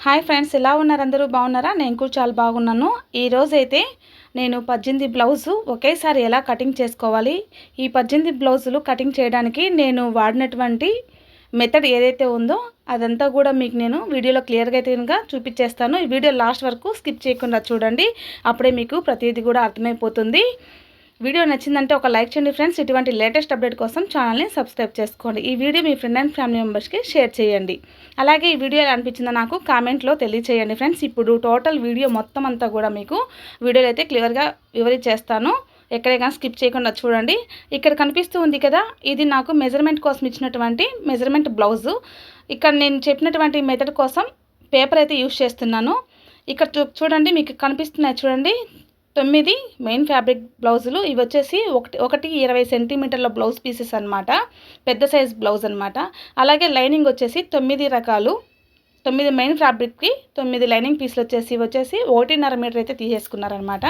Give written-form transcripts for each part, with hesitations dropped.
Hi friends, ఎలా ఉన్నారు? అందరూ బాగున్నారా? నేను కూడా చాలా బాగున్నాను. ఈరోజైతే నేను 18 బ్లౌజు ఒకేసారి ఎలా కటింగ్ చేసుకోవాలి, ఈ 18 బ్లౌజులు కటింగ్ చేయడానికి నేను వాడినటువంటి మెథడ్ ఏదైతే ఉందో అదంతా కూడా మీకు నేను వీడియోలో క్లియర్గా అయితే కనుక చూపించేస్తాను. ఈ వీడియో లాస్ట్ వరకు స్కిప్ చేయకుండా చూడండి, అప్పుడే మీకు ప్రతిదీ కూడా అర్థమైపోతుంది. వీడియో నచ్చిందంటే ఒక లైక్ చేయండి ఫ్రెండ్స్. ఇటువంటి లేటెస్ట్ అప్డేట్ కోసం ఛానల్ని సబ్స్క్రైబ్ చేసుకోండి. ఈ video me friend and family మెంబర్స్కి షేర్ చేయండి. అలాగే ఈ వీడియో ఎలా అనిపించిందో నాకు కామెంట్లో తెలియచేయండి ఫ్రెండ్స్. ఇప్పుడు టోటల్ వీడియో మొత్తం అంతా కూడా మీకు వీడియోలో అయితే క్లియర్గా వివరించేస్తాను. ఎక్కడే కానీ స్కిప్ చేయకుండా చూడండి. ఇక్కడ కనిపిస్తూ ఉంది కదా, ఇది నాకు మెజర్మెంట్ కోసం ఇచ్చినటువంటి మెజర్మెంట్ బ్లౌజు. ఇక్కడ నేను చెప్పినటువంటి మెథడ్ కోసం పేపర్ అయితే యూజ్ చేస్తున్నాను. ఇక్కడ చూడండి, మీకు కనిపిస్తున్నాయి చూడండి 9 మెయిన్ ఫ్యాబ్రిక్ బ్లౌజులు. ఇవి వచ్చేసి ఒకటి 20 సెంటీమీటర్ల బ్లౌజ్ పీసెస్ అనమాట, పెద్ద సైజ్ బ్లౌజ్ అనమాట. అలాగే లైనింగ్ వచ్చేసి 9 రకాలు, 9 మెయిన్ ఫ్యాబ్రిక్కి 9 లైనింగ్ పీసులు వచ్చేసి 1.5 మీటర్ అయితే తీసేసుకున్నారనమాట.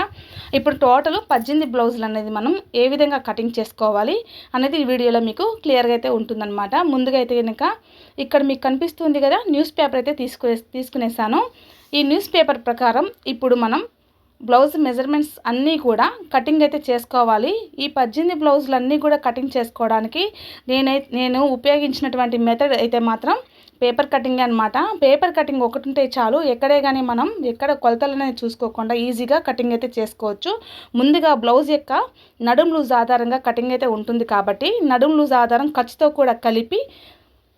ఇప్పుడు టోటల్ 18 బ్లౌజులు అనేది మనం ఏ విధంగా కటింగ్ చేసుకోవాలి అనేది ఈ వీడియోలో మీకు క్లియర్గా అయితే ఉంటుందన్నమాట. ముందుగా అయితే కనుక ఇక్కడ మీకు కనిపిస్తుంది కదా, న్యూస్ పేపర్ అయితే తీసుకునేసాను. ఈ న్యూస్ పేపర్ ప్రకారం ఇప్పుడు మనం బ్లౌజ్ మెజర్మెంట్స్ అన్నీ కూడా కటింగ్ అయితే చేసుకోవాలి. ఈ 18 బ్లౌజులు అన్నీ కూడా కటింగ్ చేసుకోవడానికి నేను ఉపయోగించినటువంటి మెథడ్ అయితే మాత్రం పేపర్ కటింగ్ అనమాట. పేపర్ కటింగ్ ఒకటి ఉంటే చాలు, ఎక్కడే కానీ మనం ఎక్కడ కొలతలు అనేది చూసుకోకుండా ఈజీగా కటింగ్ అయితే చేసుకోవచ్చు. ముందుగా బ్లౌజ్ యొక్క నడుం లూజ్ ఆధారంగా కటింగ్ అయితే ఉంటుంది కాబట్టి నడుం లూజ్ ఆధారం ఖర్చుతో కూడా కలిపి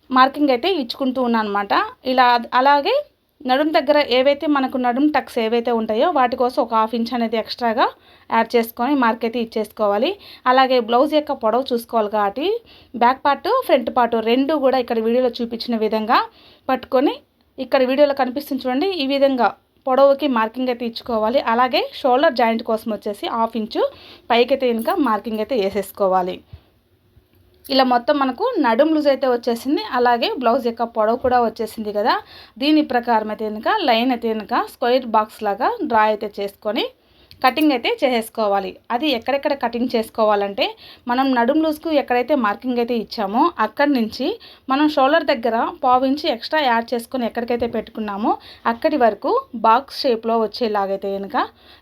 మార్కింగ్ అయితే ఇచ్చుకుంటూ ఉన్నాను అనమాట. ఇలా అలాగే నడుం దగ్గర ఏవైతే మనకు నడుం టక్స్ ఏవైతే ఉంటాయో వాటి కోసం ఒక 1/2 ఇంచ్ అనేది ఎక్స్ట్రాగా యాడ్ చేసుకొని మార్క్ అయితే ఇచ్చేసుకోవాలి. అలాగే బ్లౌజ్ యొక్క పొడవు చూసుకోవాలి కాబట్టి బ్యాక్ పార్ట్ ఫ్రంట్ పార్ట్ రెండు కూడా ఇక్కడ వీడియోలో చూపించిన విధంగా పట్టుకొని, ఇక్కడ వీడియోలో కనిపిస్తుంది చూడండి, ఈ విధంగా పొడవుకి మార్కింగ్ అయితే ఇచ్చుకోవాలి. అలాగే షోల్డర్ జాయింట్ కోసం వచ్చేసి 1/2 ఇంచు పైకైతే ఇంకా మార్కింగ్ అయితే వేసేసుకోవాలి. ఇలా మొత్తం మనకు నడుం లూజ్ అయితే వచ్చేసింది. అలాగే బ్లౌజ్ యొక్క పొడవు కూడా వచ్చేసింది కదా. దీని ప్రకారం అయితే కనుక లైన్ అయితే కనుక స్క్వేర్ బాక్స్ లాగా డ్రా అయితే చేసుకొని కటింగ్ అయితే చేసేసుకోవాలి. అది ఎక్కడెక్కడ కటింగ్ చేసుకోవాలంటే మనం నడుం లూజ్కు ఎక్కడైతే మార్కింగ్ అయితే ఇచ్చామో అక్కడి నుంచి మనం షోల్డర్ దగ్గర 1/2 ఇంచ్ ఎక్స్ట్రా యాడ్ చేసుకొని ఎక్కడికైతే పెట్టుకున్నామో అక్కడి వరకు బాక్స్ షేప్లో వచ్చేలాగైతే కనుక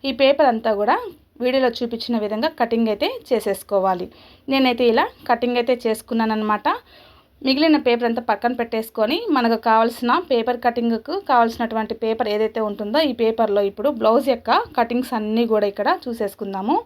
ఈ పేపర్ అంతా కూడా వీడియోలో చూపించిన విధంగా కటింగ్ అయితే చేసేసుకోవాలి. నేనైతే ఇలా కటింగ్ అయితే చేసుకున్నాను అనమాట. మిగిలిన పేపర్ అంతా పక్కన పెట్టేసుకొని మనకు కావాల్సిన పేపర్ కటింగ్కు కావాల్సినటువంటి పేపర్ ఏదైతే ఉంటుందో ఈ పేపర్లో ఇప్పుడు బ్లౌజ్ యొక్క కటింగ్స్ అన్నీ కూడా ఇక్కడ చూసేసుకుందాము.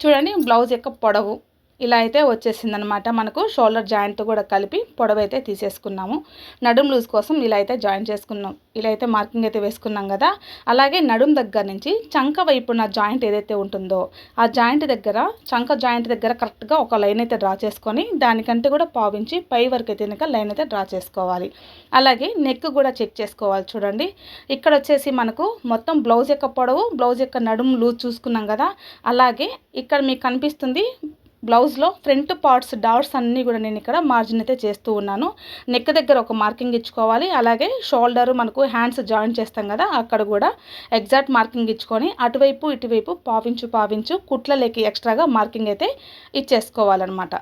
చూడండి, బ్లౌజ్ యొక్క పొడవు ఇలా అయితే వచ్చేసిందనమాట. మనకు షోల్డర్ జాయింట్ కూడా కలిపి పొడవు అయితే తీసేసుకున్నాము. నడుం లూజ్ కోసం ఇలా అయితే జాయిన్ చేసుకున్నాం, ఇలా అయితే మార్కింగ్ అయితే వేసుకున్నాం కదా. అలాగే నడుం దగ్గర నుంచి చంక వైపున జాయింట్ ఏదైతే ఉంటుందో ఆ జాయింట్ దగ్గర, చంక జాయింట్ దగ్గర కరెక్ట్గా ఒక లైన్ అయితే డ్రా చేసుకొని దానికంటే కూడా 1/2 ఇంచ్ పై వరకు అయితే కనుక లైన్ అయితే డ్రా చేసుకోవాలి. అలాగే నెక్ కూడా చెక్ చేసుకోవాలి. చూడండి, ఇక్కడ వచ్చేసి మనకు మొత్తం బ్లౌజ్ యొక్క పొడవు, బ్లౌజ్ యొక్క నడుం లూజ్ చూసుకున్నాం కదా. అలాగే ఇక్కడ మీకు కనిపిస్తుంది బ్లౌజ్లో ఫ్రంట్ పార్ట్స్ డాట్స్ అన్నీ కూడా నేను ఇక్కడ మార్జిన్ అయితే చేస్తూ ఉన్నాను. నెక్ దగ్గర ఒక మార్కింగ్ ఇచ్చుకోవాలి. అలాగే షోల్డర్ మనకు హ్యాండ్స్ జాయిన్ చేస్తాం కదా అక్కడ కూడా ఎగ్జాక్ట్ మార్కింగ్ ఇచ్చుకొని అటువైపు ఇటువైపు 1/2 ఇంచు కుట్లలోకి ఎక్స్ట్రాగా మార్కింగ్ అయితే ఇచ్చేసుకోవాలన్నమాట.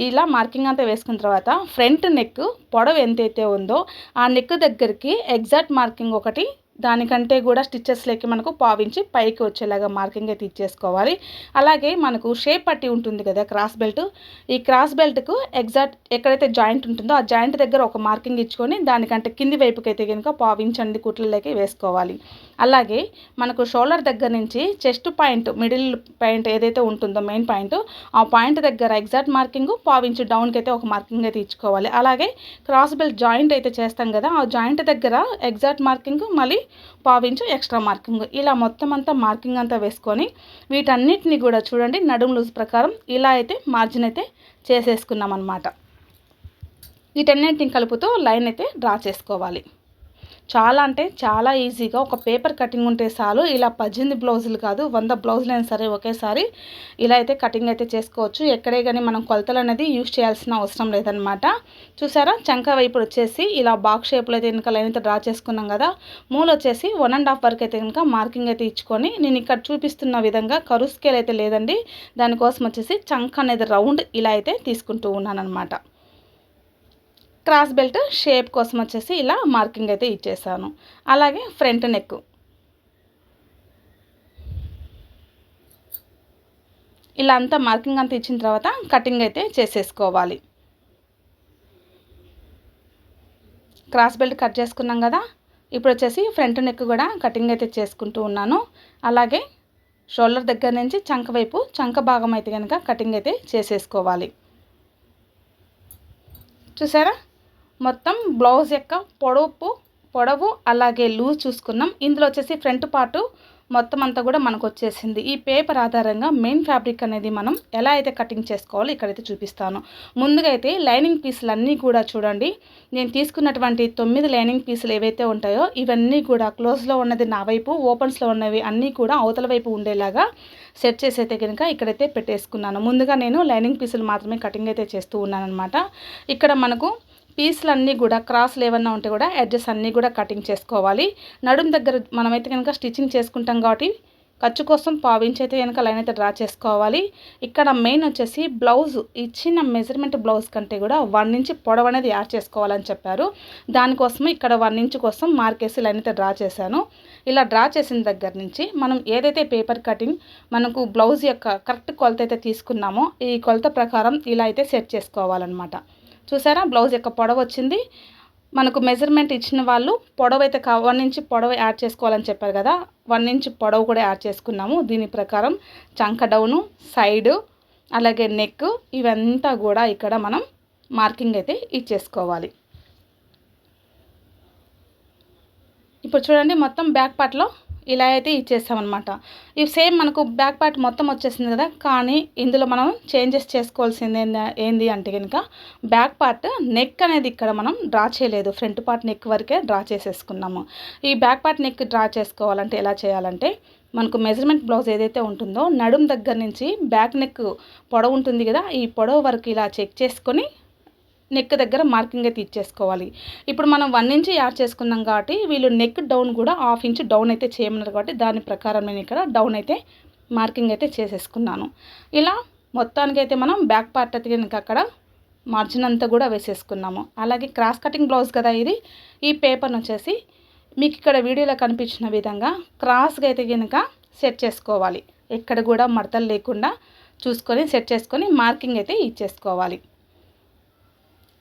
ఇలా మార్కింగ్ అంతా వేసుకున్న తర్వాత ఫ్రంట్ నెక్ పొడవు ఎంతైతే ఉందో ఆ నెక్ దగ్గరికి ఎగ్జాక్ట్ మార్కింగ్ ఒకటి, దానికంటే కూడా స్టిచ్చెస్లోకి మనకు 1/2 ఇంచ్ పైకి వచ్చేలాగా మార్కింగ్ అయితే ఇచ్చేసుకోవాలి. అలాగే మనకు షేప్ పట్టి ఉంటుంది కదా క్రాస్ బెల్ట్, ఈ క్రాస్ బెల్ట్కు ఎగ్జాక్ట్ ఎక్కడైతే జాయింట్ ఉంటుందో ఆ జాయింట్ దగ్గర ఒక మార్కింగ్ ఇచ్చుకొని దానికంటే కింది వైపుకి అయితే కనుక 1/2 ఇంచ్ అండి కుట్లలోకి వేసుకోవాలి. అలాగే మనకు షోల్డర్ దగ్గర నుంచి చెస్ట్ పాయింట్, మిడిల్ పాయింట్ ఏదైతే ఉంటుందో మెయిన్ పాయింట్, ఆ పాయింట్ దగ్గర ఎగ్జాక్ట్ మార్కింగ్ 1/2 ఇంచ్ డౌన్కి అయితే ఒక మార్కింగ్ అయితే ఇచ్చుకోవాలి. అలాగే క్రాస్ బెల్ట్ జాయింట్ అయితే చేస్తాం కదా ఆ జాయింట్ దగ్గర ఎగ్జాక్ట్ మార్కింగ్, మళ్ళీ 1/2 ఇంచ్ ఎక్స్ట్రా మార్కింగ్, ఇలా మొత్తం అంతా మార్కింగ్ అంతా వేసుకొని వీటన్నిటిని కూడా చూడండి నడుం లూజ్ ప్రకారం ఇలా అయితే మార్జిన్ అయితే చేసేసుకున్నాం అనమాట. వీటన్నిటిని కలుపుతూ లైన్ అయితే డ్రా చేసుకోవాలి. చాలా అంటే చాలా ఈజీగా ఒక పేపర్ కటింగ్ ఉంటే చాలు. ఇలా 18 బ్లౌజులు కాదు 100 బ్లౌజులు అయినా సరే ఒకేసారి ఇలా అయితే కటింగ్ అయితే చేసుకోవచ్చు. ఎక్కడే కానీ మనం కొలతలు అనేది యూజ్ చేయాల్సిన అవసరం లేదనమాట. చూసారా, చంక వైపు వచ్చేసి ఇలా బాక్స్ షేప్లో అయితే కనుక లైన్ అయితే డ్రా చేసుకున్నాం కదా. మూల వచ్చేసి 1.5 వరకు అయితే కనుక మార్కింగ్ అయితే ఇచ్చుకొని, నేను ఇక్కడ చూపిస్తున్న విధంగా కరువు స్కేల్ అయితే లేదండి, దానికోసం వచ్చేసి చంక అనేది రౌండ్ ఇలా అయితే తీసుకుంటూ ఉన్నాను అనమాట. క్రాస్ బెల్ట్ షేప్ కోసం వచ్చేసి ఇలా మార్కింగ్ అయితే ఇచ్చేసాను. అలాగే ఫ్రంట్ నెక్ ఇలా అంతా మార్కింగ్ అంతా ఇచ్చిన తర్వాత కటింగ్ అయితే చేసేసుకోవాలి. క్రాస్ బెల్ట్ కట్ చేసుకున్నాం కదా, ఇప్పుడు వచ్చేసి ఫ్రంట్ నెక్ కూడా కటింగ్ అయితే చేసుకుంటూ ఉన్నాను. అలాగే షోల్డర్ దగ్గర నుంచి చంక వైపు చంక భాగం అయితే కనుక కటింగ్ అయితే చేసేసుకోవాలి. చూసారా, మొత్తం బ్లౌజ్ యొక్క పొడవు అలాగే లూజ్ చూసుకున్నాం. ఇందులో వచ్చేసి ఫ్రంట్ పార్టు మొత్తం అంతా కూడా మనకు వచ్చేసింది. ఈ పేపర్ ఆధారంగా మెయిన్ ఫ్యాబ్రిక్ అనేది మనం ఎలా అయితే కటింగ్ చేసుకోవాలో ఇక్కడైతే చూపిస్తాను. ముందుగా అయితే లైనింగ్ పీసులు అన్నీ కూడా చూడండి, నేను తీసుకున్నటువంటి 9 లైనింగ్ పీసులు ఏవైతే ఉంటాయో ఇవన్నీ కూడా క్లోజ్లో ఉన్నది నా వైపు, ఓపెన్స్లో ఉన్నవి అన్నీ కూడా అవతల వైపు ఉండేలాగా సెట్ చేసి అయితే కనుక ఇక్కడైతే పెట్టేసుకున్నాను. ముందుగా నేను లైనింగ్ పీసులు మాత్రమే కటింగ్ అయితే చేస్తూ ఉన్నాను అనమాట. ఇక్కడ మనకు పీసులన్నీ కూడా క్రాస్లు ఏమన్నా ఉంటే కూడా ఎడ్జెస్ అన్నీ కూడా కటింగ్ చేసుకోవాలి. నడుం దగ్గర మనమైతే కనుక స్టిచ్చింగ్ చేసుకుంటాం కాబట్టి ఖర్చు కోసం పావించి అయితే కనుక లైన్ అయితే డ్రా చేసుకోవాలి. ఇక్కడ మెయిన్ వచ్చేసి బ్లౌజ్ ఇచ్చిన మెజర్మెంట్ బ్లౌజ్ కంటే కూడా 1 ఇంచ్ పొడవు అనేది యాడ్ చేసుకోవాలని చెప్పారు. దానికోసం ఇక్కడ 1 ఇంచ్ కోసం మార్కేసి లైన్ అయితే డ్రా చేశాను. ఇలా డ్రా చేసిన దగ్గర నుంచి మనం ఏదైతే పేపర్ కటింగ్ మనకు బ్లౌజ్ యొక్క కరెక్ట్ కొలత అయితే తీసుకున్నామో ఈ కొలత ప్రకారం ఇలా అయితే సెట్ చేసుకోవాలన్నమాట. చూసారా, బ్లౌజ్ యొక్క పొడవు వచ్చింది. మనకు మెజర్మెంట్ ఇచ్చిన వాళ్ళు పొడవు అయితే 1 ఇంచ్ పొడవు యాడ్ చేసుకోవాలని చెప్పారు కదా, 1 ఇంచ్ పొడవు కూడా యాడ్ చేసుకున్నాము. దీని ప్రకారం చంక డౌను, సైడు, అలాగే నెక్ ఇవంతా కూడా ఇక్కడ మనం మార్కింగ్ అయితే ఇచ్చేసుకోవాలి. ఇప్పుడు చూడండి, మొత్తం బ్యాక్ పార్ట్లో ఇలా అయితే ఇచ్చేస్తామన్నమాట. ఇవి సేమ్ మనకు బ్యాక్ పార్ట్ మొత్తం వచ్చేసింది కదా, కానీ ఇందులో మనం చేంజెస్ చేసుకోవాల్సింది ఏంది అంటే కనుక బ్యాక్ పార్ట్ నెక్ అనేది ఇక్కడ మనం డ్రా చేయలేదు, ఫ్రంట్ పార్ట్ నెక్ వరకే డ్రా చేసేసుకున్నాము. ఈ బ్యాక్ పార్ట్ నెక్ డ్రా చేసుకోవాలంటే ఎలా చేయాలంటే మనకు మెజర్మెంట్ బ్లౌజ్ ఏదైతే ఉంటుందో నడుం దగ్గర నుంచి బ్యాక్ నెక్ పొడవు ఉంటుంది కదా, ఈ పొడవు వరకు ఇలా చెక్ చేసుకొని నెక్ దగ్గర మార్కింగ్ అయితే ఇచ్చేసుకోవాలి. ఇప్పుడు మనం 1 ఇంచ్ యాడ్ చేసుకున్నాం కాబట్టి వీళ్ళు నెక్ డౌన్ కూడా 1/2 ఇంచ్ డౌన్ అయితే చేయమన్నారు కాబట్టి దాని ప్రకారం నేను ఇక్కడ డౌన్ అయితే మార్కింగ్ అయితే చేసేసుకున్నాను. ఇలా మొత్తానికైతే మనం బ్యాక్ పార్ట్ అయితే కనుక అక్కడ మార్జిన్ అంతా కూడా వేసేసుకున్నాము. అలాగే క్రాస్ కటింగ్ బ్లౌజ్ కదా ఇది, ఈ పేపర్ని వచ్చేసి మీకు ఇక్కడ వీడియోలో కనిపించిన విధంగా క్రాస్గా అయితే కనుక సెట్ చేసుకోవాలి. ఎక్కడ కూడా మడతలు లేకుండా చూసుకొని సెట్ చేసుకొని మార్కింగ్ అయితే ఇచ్చేసుకోవాలి.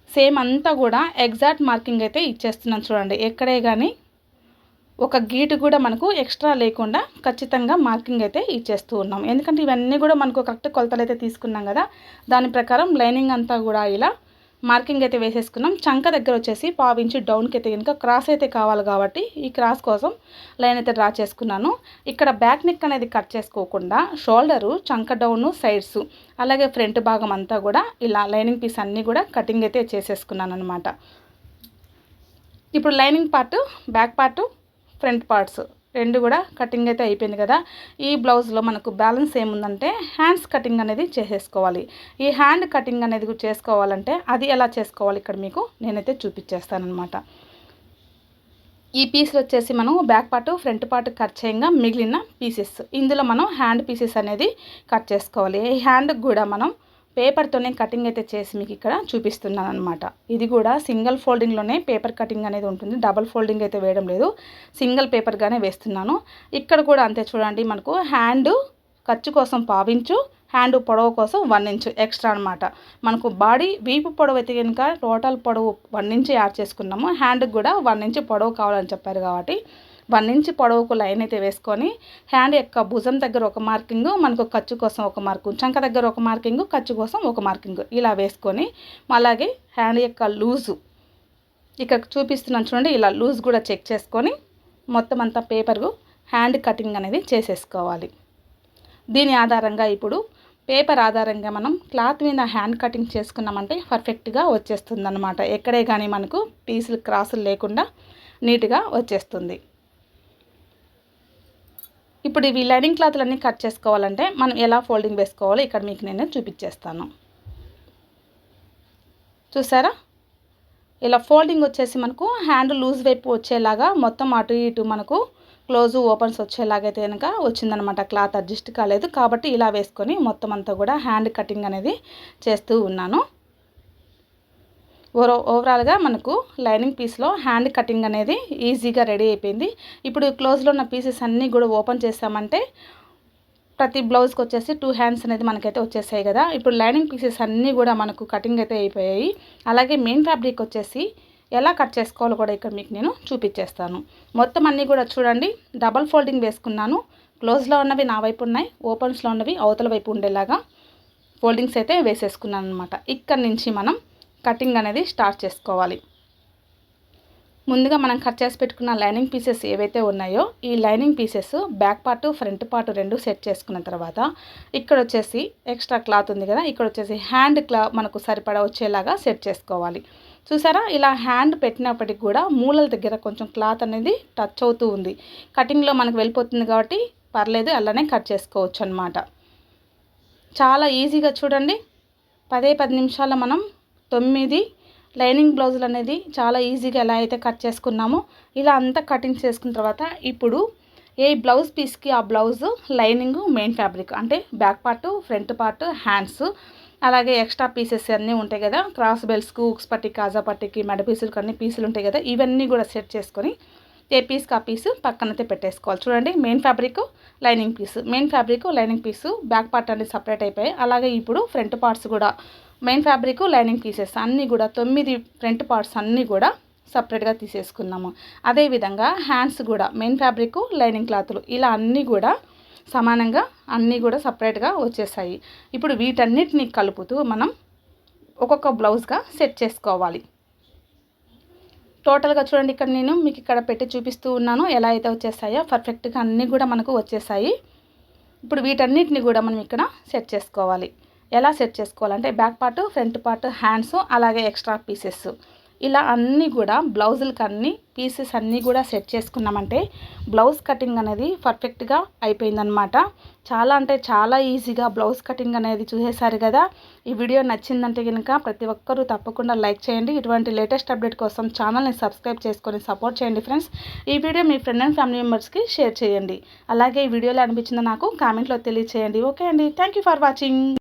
సేమ్ అంతా కూడా ఎగ్జాక్ట్ మార్కింగ్ అయితే ఇచ్చేస్తున్నాను చూడండి. ఎక్కడే కానీ ఒక గీటు కూడా మనకు ఎక్స్ట్రా లేకుండా ఖచ్చితంగా మార్కింగ్ అయితే ఇచ్చేస్తూ ఉన్నాం. ఎందుకంటే ఇవన్నీ కూడా మనకు కరెక్ట్ కొలతలు అయితే తీసుకున్నాం కదా, దాని ప్రకారం లైనింగ్ అంతా కూడా ఇలా మార్కింగ్ అయితే వేసేసుకున్నాం. చంక దగ్గర వచ్చేసి 1/2 ఇంచ్ డౌన్కి అయితే కనుక క్రాస్ అయితే కావాలి కాబట్టి ఈ క్రాస్ కోసం లైన్ అయితే డ్రా చేసుకున్నాను. ఇక్కడ బ్యాక్ నెక్ అనేది కట్ చేసుకోకుండా షోల్డరు, చంక డౌను, సైడ్స్ అలాగే ఫ్రంట్ భాగం అంతా కూడా ఇలా లైనింగ్ పీస్ అన్నీ కూడా కటింగ్ అయితే చేసేసుకున్నాను అనమాట. ఇప్పుడు lining part, back part, front parts రెండు కూడా కటింగ్ అయితే అయిపోయింది కదా. ఈ బ్లౌజ్లో మనకు బ్యాలెన్స్ ఏముందంటే హ్యాండ్స్ కటింగ్ అనేది చేసేసుకోవాలి. ఈ హ్యాండ్ కటింగ్ అనేది చేసుకోవాలంటే అది ఎలా చేసుకోవాలి ఇక్కడ మీకు నేనైతే చూపించేస్తానమాట. ఈ పీసులు వచ్చేసి మనం back part, front part cut చేయంగా మిగిలిన పీసెస్ ఇందులో మనం హ్యాండ్ పీసెస్ అనేది కట్ చేసుకోవాలి. ఈ హ్యాండ్కి కూడా మనం పేపర్తోనే కటింగ్ అయితే చేసి మీకు ఇక్కడ చూపిస్తున్నాను అనమాట. ఇది కూడా సింగిల్ ఫోల్డింగ్లోనే పేపర్ కటింగ్ అనేది ఉంటుంది, డబల్ ఫోల్డింగ్ అయితే వేయడం లేదు, సింగిల్ పేపర్గానే వేస్తున్నాను. ఇక్కడ కూడా అంతే చూడండి, మనకు హ్యాండ్ ఖర్చు కోసం 1/2 ఇంచు, హ్యాండ్ పొడవు కోసం 1 ఇంచ్ ఎక్స్ట్రా అనమాట. మనకు బాడీ వీపు పొడవు అయితే కనుక టోటల్ పొడవు 1 ఇంచ్ యాడ్ చేసుకున్నాము. హ్యాండ్కి కూడా 1 ఇంచ్ పొడవు కావాలని చెప్పారు కాబట్టి 1 ఇంచ్ పొడవుకు లైన్ అయితే వేసుకొని హ్యాండ్ యొక్క భుజం దగ్గర ఒక మార్కింగ్, మనకు ఖర్చు కోసం ఒక మార్కింగ్, చంక దగ్గర ఒక మార్కింగ్, ఖర్చు కోసం ఒక మార్కింగ్ ఇలా వేసుకొని అలాగే హ్యాండ్ యొక్క లూజు ఇక్కడ చూపిస్తున్నాను చూడండి, ఇలా లూజ్ కూడా చెక్ చేసుకొని మొత్తం అంతా పేపర్ హ్యాండ్ కటింగ్ అనేది చేసేసుకోవాలి. దీని ఆధారంగా ఇప్పుడు పేపర్ ఆధారంగా మనం క్లాత్ మీద హ్యాండ్ కటింగ్ చేసుకున్నామంటే పర్ఫెక్ట్గా వచ్చేస్తుంది అనమాట. ఎక్కడే కానీ మనకు పీసులు క్రాసులు లేకుండా నీట్గా వచ్చేస్తుంది. ఇప్పుడు ఇవి లైనింగ్ క్లాత్లన్నీ కట్ చేసుకోవాలంటే మనం ఎలా ఫోల్డింగ్ వేసుకోవాలో ఇక్కడ మీకు నేను చూపించేస్తాను. చూసారా, ఇలా ఫోల్డింగ్ వచ్చేసి మనకు హ్యాండ్ లూజ్ వైపు వచ్చేలాగా మొత్తం అటు ఇటు మనకు క్లోజు ఓపెన్స్ వచ్చేలాగైతే కనుక వచ్చిందనమాట. క్లాత్ అడ్జస్ట్ కాలేదు కాబట్టి ఇలా వేసుకొని మొత్తం అంతా కూడా హ్యాండ్ కటింగ్ అనేది చేస్తూ ఉన్నాను. ఓవరాల్గా మనకు లైనింగ్ పీస్లో హ్యాండ్ కటింగ్ అనేది ఈజీగా రెడీ అయిపోయింది. ఇప్పుడు క్లోజ్లో ఉన్న పీసెస్ అన్నీ కూడా ఓపెన్ చేసామంటే ప్రతి బ్లౌజ్కి వచ్చేసి 2 హ్యాండ్స్ అనేది మనకైతే వచ్చేసాయి కదా. ఇప్పుడు లైనింగ్ పీసెస్ అన్నీ కూడా మనకు కటింగ్ అయితే అయిపోయాయి. అలాగే మెయిన్ ఫ్యాబ్రిక్ వచ్చేసి ఎలా కట్ చేసుకోవాలో కూడా ఇక్కడ మీకు నేను చూపించేస్తాను. మొత్తం అన్నీ కూడా చూడండి, డబల్ ఫోల్డింగ్ వేసుకున్నాను. క్లోజ్లో ఉన్నవి నా వైపు ఉన్నాయి, ఓపెన్స్లో ఉన్నవి అవతల వైపు ఉండేలాగా ఫోల్డింగ్స్ అయితే వేసేసుకున్నాను అనమాట. ఇక్కడి నుంచి మనం కటింగ్ అనేది స్టార్ట్ చేసుకోవాలి. ముందుగా మనం కట్ చేసి పెట్టుకున్న లైనింగ్ పీసెస్ ఏవైతే ఉన్నాయో ఈ lining pieces back part front part రెండు సెట్ చేసుకున్న తర్వాత ఇక్కడ వచ్చేసి ఎక్స్ట్రా క్లాత్ ఉంది కదా, ఇక్కడ వచ్చేసి హ్యాండ్ మనకు సరిపడా వచ్చేలాగా సెట్ చేసుకోవాలి. చూసారా, ఇలా హ్యాండ్ పెట్టినప్పటికి కూడా మూలల దగ్గర కొంచెం క్లాత్ అనేది టచ్ అవుతూ ఉంది. కటింగ్లో మనకు వెళ్ళిపోతుంది కాబట్టి పర్లేదు, అలానే కట్ చేసుకోవచ్చు అనమాట. చాలా ఈజీగా చూడండి, 10 నిమిషాల్లో మనం 9 లైనింగ్ బ్లౌజులు అనేది చాలా ఈజీగా ఎలా అయితే కట్ చేసుకున్నామో ఇలా అంతా కటింగ్ చేసుకున్న తర్వాత ఇప్పుడు ఏ బ్లౌజ్ పీస్కి ఆ బ్లౌజు లైనింగ్ మెయిన్ ఫ్యాబ్రిక్ అంటే back part front part hands అలాగే ఎక్స్ట్రా పీసెస్ అన్నీ ఉంటాయి కదా, క్రాస్ బెల్ట్స్కు ఉక్స్ పట్టి కాజా పట్టికి మెడ పీసులకు అన్ని పీసులు ఉంటాయి కదా, ఇవన్నీ కూడా సెట్ చేసుకొని ఏ పీస్కి ఆ పీసు పక్కనైతే పెట్టేసుకోవాలి. చూడండి, మెయిన్ ఫ్యాబ్రిక్ లైనింగ్ పీసు, మెయిన్ ఫ్యాబ్రిక్ లైనింగ్ పీసు బ్యాక్ పార్ట్ అనేది సపరేట్ అయిపోయాయి. అలాగే ఇప్పుడు ఫ్రంట్ పార్ట్స్ కూడా మెయిన్ ఫ్యాబ్రిక్ లైనింగ్ పీసెస్ అన్నీ కూడా 9 ఫ్రంట్ పార్ట్స్ అన్నీ కూడా సపరేట్గా తీసేసుకున్నాము. అదేవిధంగా హ్యాండ్స్ కూడా మెయిన్ ఫ్యాబ్రిక్ లైనింగ్ క్లాతులు ఇలా అన్నీ కూడా సమానంగా అన్నీ కూడా సపరేట్గా వచ్చేసాయి. ఇప్పుడు వీటన్నిటిని కలుపుతూ మనం ఒక్కొక్క బ్లౌజ్గా సెట్ చేసుకోవాలి. టోటల్గా చూడండి, ఇక్కడ నేను మీకు ఇక్కడ పెట్టి చూపిస్తూ ఉన్నాను ఎలా అయితే వచ్చేసాయో పర్ఫెక్ట్గా అన్నీ కూడా మనకు వచ్చేసాయి. ఇప్పుడు వీటన్నిటిని కూడా మనం ఇక్కడ సెట్ చేసుకోవాలి. ఎలా సెట్ చేసుకోవాలంటే back part front part hands అలాగే ఎక్స్ట్రా పీసెస్ ఇలా అన్నీ కూడా బ్లౌజులకి అన్ని పీసెస్ అన్నీ కూడా సెట్ చేసుకున్నామంటే బ్లౌజ్ కటింగ్ అనేది పర్ఫెక్ట్గా అయిపోయిందనమాట. చాలా అంటే చాలా ఈజీగా బ్లౌజ్ కటింగ్ అనేది చూసేశారు కదా. ఈ వీడియో నచ్చిందంటే కనుక ప్రతి ఒక్కరూ తప్పకుండా లైక్ చేయండి. ఇటువంటి లేటెస్ట్ అప్డేట్ కోసం ఛానల్ని సబ్స్క్రైబ్ చేసుకొని సపోర్ట్ చేయండి ఫ్రెండ్స్. ఈ video me friend and family మెంబర్స్కి షేర్ చేయండి. అలాగే ఈ వీడియోలో అనిపించిందో నాకు కామెంట్లో తెలియచేయండి. ఓకే అండి, థ్యాంక్ యూ ఫర్ వాచింగ్.